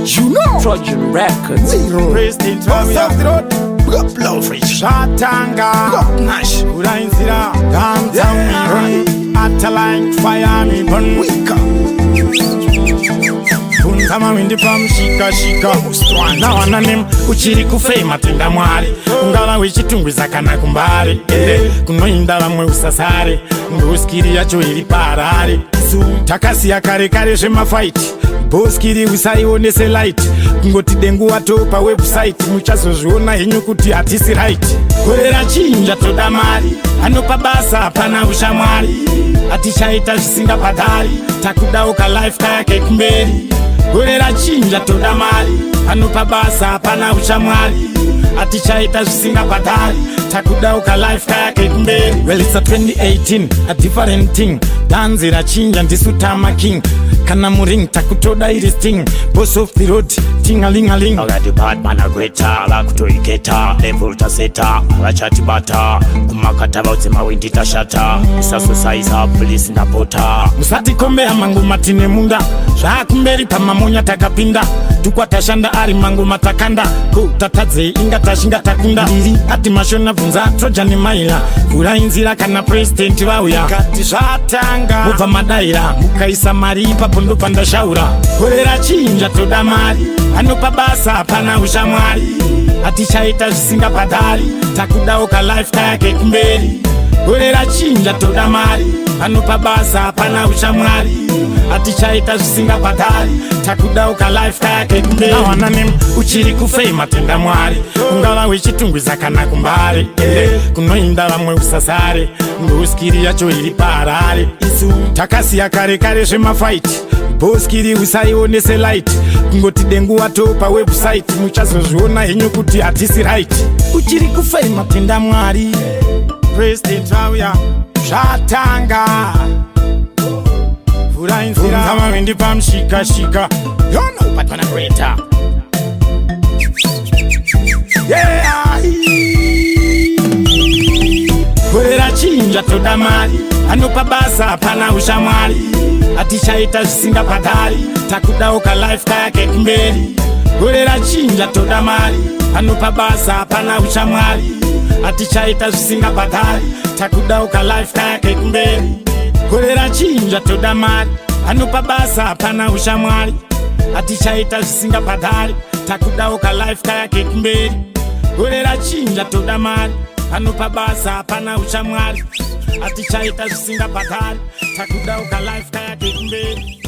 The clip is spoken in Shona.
You know Trojan Records. President Road Blowfish Shatanga Nash Urainzira Damtami Ataline Fire me burn Wika Kunzama windi pam shika Ustwana wananim uchiri kufema tenda mwari Ungala wichitungwiza kana kumbari Kunoindala mwe usasare Nguskiri yacho ili parari Takasi ya kare shema fight Boskiri usayionese light Ngoti dengu watopa website Muchazo zhuona henyu kuti hatisi right Korera chinja toda mari Anopa basa hapana ushamwari Atishaita zvisinga padhari Takudauka life kayake kumberi Korera chinja toda mari Anopa basa hapana ushamwari Atichaita zvisinga padhari Takudauka life kayake kumberi. Well, it's a 2018, a different thing. Danzira chinja ndisutama king. Kana muring takutoda iris ting. Boss of the road, ting-a-ling-a-ling. Agadi Batman agweta, lakutoiketa. Level taseta, lachati bata. Kumakata bauti mawindi tashata. Isaso saiza, police ndapota. Musati kombe ya mangu matine munda. Shakumberi pamamonya takapinda. Tukwa tashanda ari mangu matakanda. Kutatadze inga tashinga takunda. Ndiri ati mashona vunza Trojan maila. Urainzira kana president wauya. Kati shatanga muva madaira. Mukaisa maripa pondo panda shaura. Korera chinja toda mari. Anopa basa hapana ushamwari. Atichaita zvisinga padhari. Takudauka life kayake kumberi. Korera chinja toda mari. Anopa basa hapana ushamwari. Atichaita zvisinga padhari. Takudauka life kayake kumberi. Nawananim uchiri kufema tenda mwari. Ungala wichitungwiza kana kumbari. Kunoindala mwe usasare. Nguskiri yacho ili parari. Takasi ya kare shema fight. Boskiri usayionese light. Ngoti dengu watopa website. Muchazo zhuona henyu kuti hatisi right. Uchiri kufema tenda mwari. President wauya Shatanga Urainzira Kunzama windi pam shika Yono Batman agweta Yeah Korera chinja toda mari Anopa basa hapana ushamwari Atishaita zvisinga padhari Takudauka life kayake kumberi. Korera chinja toda mari Anopa basa hapana ushamwari Atichaita zvisinga padhari Takudauka life kayake kumberi. Korera chinja toda mari Anopa basa hapana ushamwari Atichaita zvisinga padhari Takudauka life kayake kumberi. Korera chinja toda mari Anopa basa hapana ushamwari Atichaita zvisinga padhari Takudauka life kayake kumberi.